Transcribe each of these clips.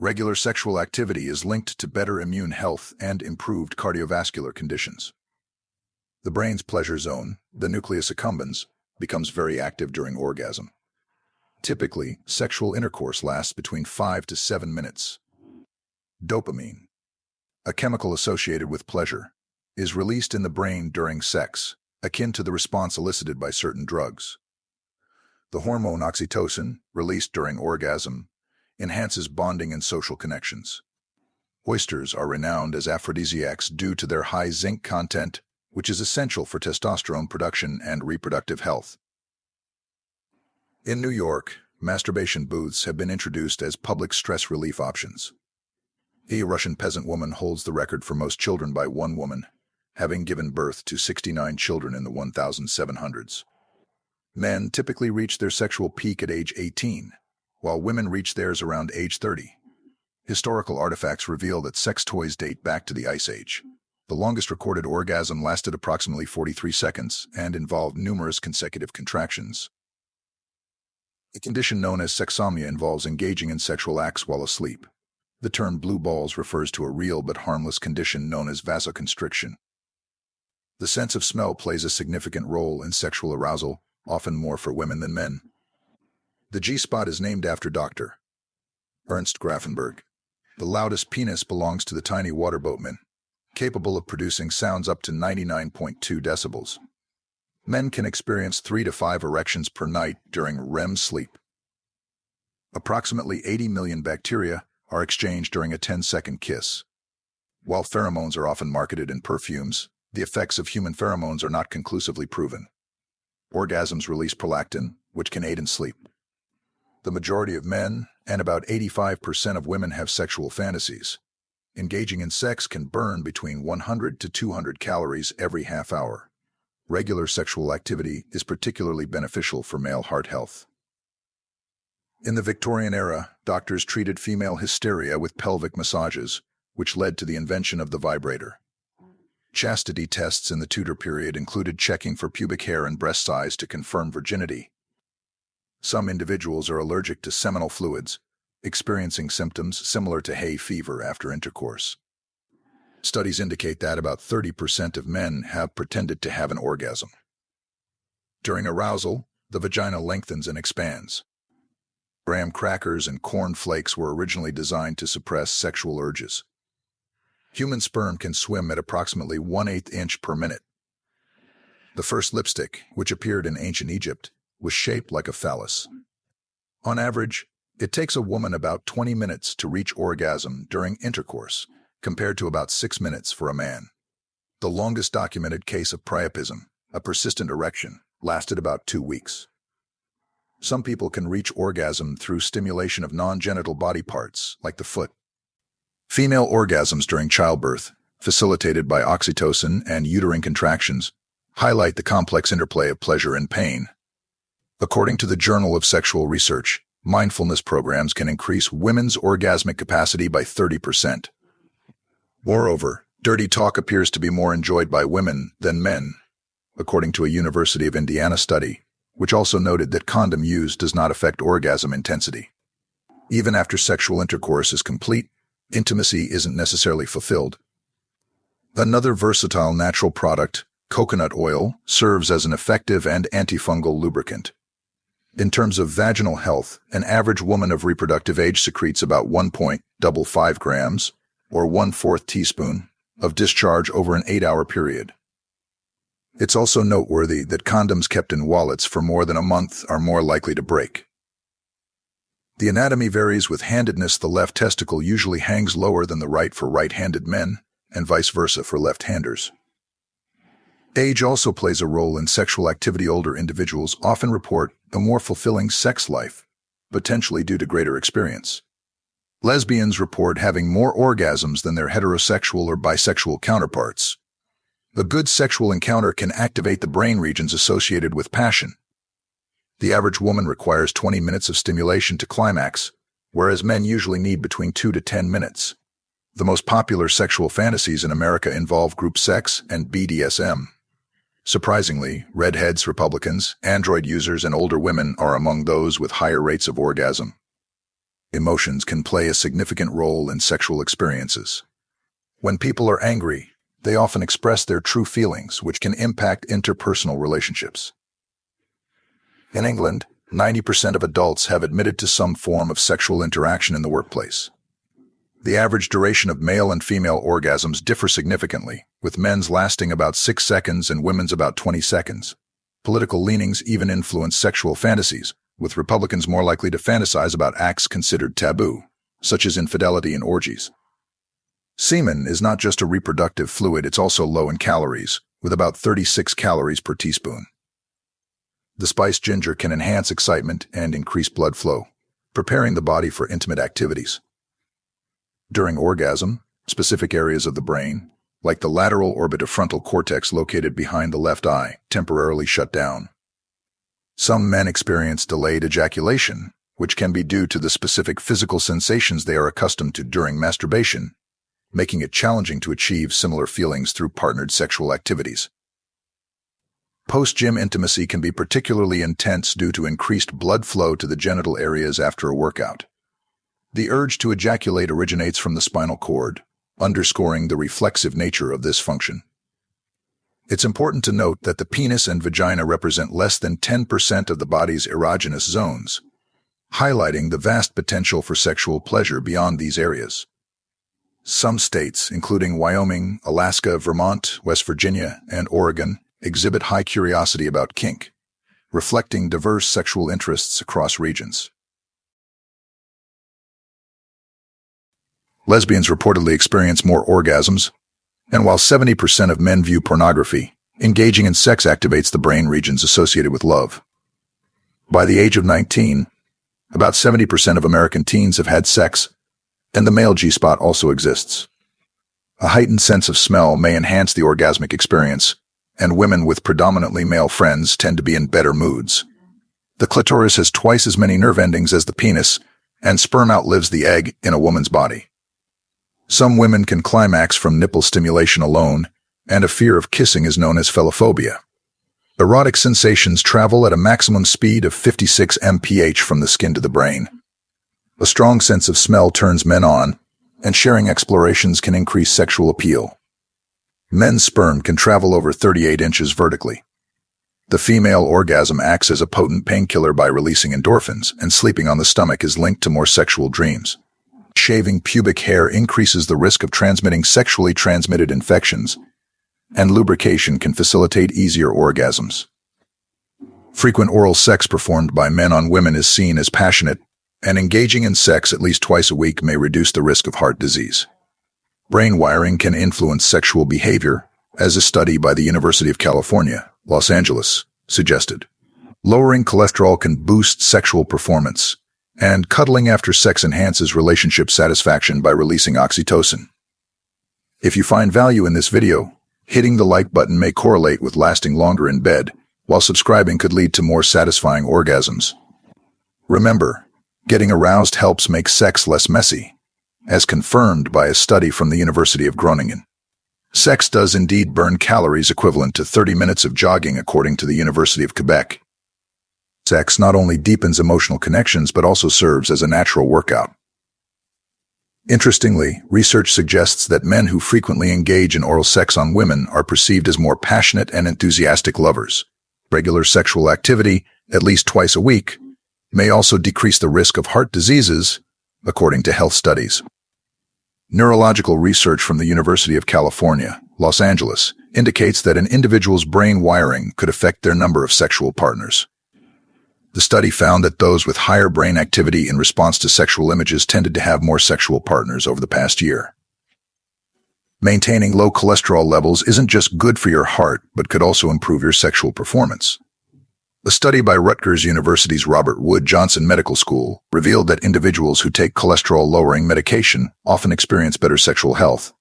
Regular sexual activity is linked to better immune health and improved cardiovascular conditions. The brain's pleasure zone, the nucleus accumbens, becomes very active during orgasm. Typically, sexual intercourse lasts between 5 to 7 minutes. Dopamine, a chemical associated with pleasure, is released in the brain during sex, akin to the response elicited by certain drugs. The hormone oxytocin, released during orgasm, enhances bonding and social connections. Oysters are renowned as aphrodisiacs due to their high zinc content, which is essential for testosterone production and reproductive health. In New York, masturbation booths have been introduced as public stress relief options. A Russian peasant woman holds the record for most children by one woman, having given birth to 69 children in the 1700s. Men typically reach their sexual peak at age 18, while women reach theirs around age 30. Historical artifacts reveal that sex toys date back to the Ice Age. The longest recorded orgasm lasted approximately 43 seconds and involved numerous consecutive contractions. A condition known as sexsomnia involves engaging in sexual acts while asleep. The term blue balls refers to a real but harmless condition known as vasoconstriction. The sense of smell plays a significant role in sexual arousal, often more for women than men. The G-spot is named after Dr. Ernst Grafenberg. The loudest penis belongs to the tiny water boatman, capable of producing sounds up to 99.2 decibels. Men can experience 3 to 5 erections per night during REM sleep. Approximately 80 million bacteria are exchanged during a 10-second kiss. While pheromones are often marketed in perfumes, the effects of human pheromones are not conclusively proven. Orgasms release prolactin, which can aid in sleep. The majority of men, and about 85% of women, have sexual fantasies. Engaging in sex can burn between 100 to 200 calories every half hour. Regular sexual activity is particularly beneficial for male heart health. In the Victorian era, doctors treated female hysteria with pelvic massages, which led to the invention of the vibrator. Chastity tests in the Tudor period included checking for pubic hair and breast size to confirm virginity. Some individuals are allergic to seminal fluids, experiencing symptoms similar to hay fever after intercourse. Studies indicate that about 30% of men have pretended to have an orgasm. During arousal, the vagina lengthens and expands. Graham crackers and corn flakes were originally designed to suppress sexual urges. Human sperm can swim at approximately 1/8 inch per minute. The first lipstick, which appeared in ancient Egypt, was shaped like a phallus. On average, it takes a woman about 20 minutes to reach orgasm during intercourse, compared to about 6 minutes for a man. The longest documented case of priapism, a persistent erection, lasted about 2 weeks. Some people can reach orgasm through stimulation of non-genital body parts, like the foot. Female orgasms during childbirth, facilitated by oxytocin and uterine contractions, highlight the complex interplay of pleasure and pain. According to the Journal of Sexual Research, mindfulness programs can increase women's orgasmic capacity by 30%. Moreover, dirty talk appears to be more enjoyed by women than men, according to a University of Indiana study, which also noted that condom use does not affect orgasm intensity. Even after sexual intercourse is complete, intimacy isn't necessarily fulfilled. Another versatile natural product, coconut oil, serves as an effective and antifungal lubricant. In terms of vaginal health, an average woman of reproductive age secretes about 1.55 grams, or 1/4 teaspoon, of discharge over an 8-hour period. It's also noteworthy that condoms kept in wallets for more than a month are more likely to break. The anatomy varies with handedness. The left testicle usually hangs lower than the right for right-handed men, and vice versa for left-handers. Age also plays a role in sexual activity. Older individuals often report a more fulfilling sex life, potentially due to greater experience. Lesbians report having more orgasms than their heterosexual or bisexual counterparts. A good sexual encounter can activate the brain regions associated with passion. The average woman requires 20 minutes of stimulation to climax, whereas men usually need between 2 to 10 minutes. The most popular sexual fantasies in America involve group sex and BDSM. Surprisingly, redheads, Republicans, Android users, and older women are among those with higher rates of orgasm. emotions can play a significant role in sexual experiences. When people are angry, they often express their true feelings, which can impact interpersonal relationships. In England, 90% of adults have admitted to some form of sexual interaction in the workplace. The average duration of male and female orgasms differ significantly, with men's lasting about 6 seconds and women's about 20 seconds. Political leanings even influence sexual fantasies, with Republicans more likely to fantasize about acts considered taboo, such as infidelity and orgies. Semen is not just a reproductive fluid, it's also low in calories, with about 36 calories per teaspoon. The spiced ginger can enhance excitement and increase blood flow, preparing the body for intimate activities. During orgasm, specific areas of the brain, like the lateral orbitofrontal cortex located behind the left eye, temporarily shut down. Some men experience delayed ejaculation, which can be due to the specific physical sensations they are accustomed to during masturbation, making it challenging to achieve similar feelings through partnered sexual activities. Post-gym intimacy can be particularly intense due to increased blood flow to the genital areas after a workout. The urge to ejaculate originates from the spinal cord, underscoring the reflexive nature of this function. It's important to note that the penis and vagina represent less than 10% of the body's erogenous zones, highlighting the vast potential for sexual pleasure beyond these areas. Some states, including Wyoming, Alaska, Vermont, West Virginia, and Oregon, exhibit high curiosity about kink, reflecting diverse sexual interests across regions. Lesbians reportedly experience more orgasms, and while 70% of men view pornography, engaging in sex activates the brain regions associated with love. By the age of 19, about 70% of American teens have had sex, and the male G-spot also exists. A heightened sense of smell may enhance the orgasmic experience, and women with predominantly male friends tend to be in better moods. The clitoris has twice as many nerve endings as the penis, and sperm outlives the egg in a woman's body. Some women can climax from nipple stimulation alone, and a fear of kissing is known as philophobia. Erotic sensations travel at a maximum speed of 56 mph from the skin to the brain. A strong sense of smell turns men on, and sharing explorations can increase sexual appeal. Men's sperm can travel over 38 inches vertically. The female orgasm acts as a potent painkiller by releasing endorphins, and sleeping on the stomach is linked to more sexual dreams. Shaving pubic hair increases the risk of transmitting sexually transmitted infections, and lubrication can facilitate easier orgasms. Frequent oral sex performed by men on women is seen as passionate, and engaging in sex at least twice a week may reduce the risk of heart disease. Brain wiring can influence sexual behavior, as a study by the University of California, Los Angeles, suggested. Lowering cholesterol can boost sexual performance, and cuddling after sex enhances relationship satisfaction by releasing oxytocin. If you find value in this video, hitting the like button may correlate with lasting longer in bed, while subscribing could lead to more satisfying orgasms. Remember, getting aroused helps make sex less messy, as confirmed by a study from the University of Groningen. Sex does indeed burn calories equivalent to 30 minutes of jogging, according to the University of Quebec. Sex not only deepens emotional connections but also serves as a natural workout. Interestingly, research suggests that men who frequently engage in oral sex on women are perceived as more passionate and enthusiastic lovers. Regular sexual activity, at least twice a week, may also decrease the risk of heart diseases, according to health studies. Neurological research from the University of California, Los Angeles, indicates that an individual's brain wiring could affect their number of sexual partners. The study found that those with higher brain activity in response to sexual images tended to have more sexual partners over the past year. Maintaining low cholesterol levels isn't just good for your heart, but could also improve your sexual performance. A study by Rutgers University's Robert Wood Johnson Medical School revealed that individuals who take cholesterol-lowering medication often experience better sexual health.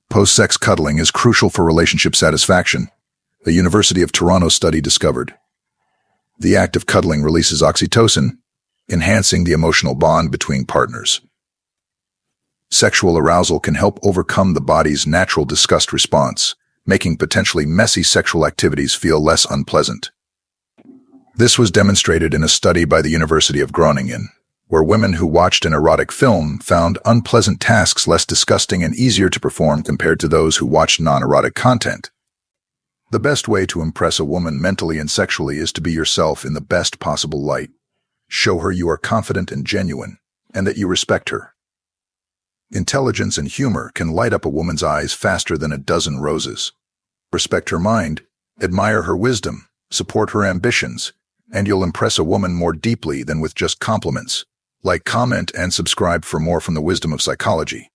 Post-sex cuddling is crucial for relationship satisfaction, a University of Toronto study discovered. The act of cuddling releases oxytocin, enhancing the emotional bond between partners. Sexual arousal can help overcome the body's natural disgust response, making potentially messy sexual activities feel less unpleasant. This was demonstrated in a study by the University of Groningen, where women who watched an erotic film found unpleasant tasks less disgusting and easier to perform compared to those who watched non-erotic content. The best way to impress a woman mentally and sexually is to be yourself in the best possible light. Show her you are confident and genuine, and that you respect her. Intelligence and humor can light up a woman's eyes faster than a dozen roses. Respect her mind, admire her wisdom, support her ambitions, and you'll impress a woman more deeply than with just compliments. Like, comment, and subscribe for more from the wisdom of psychology.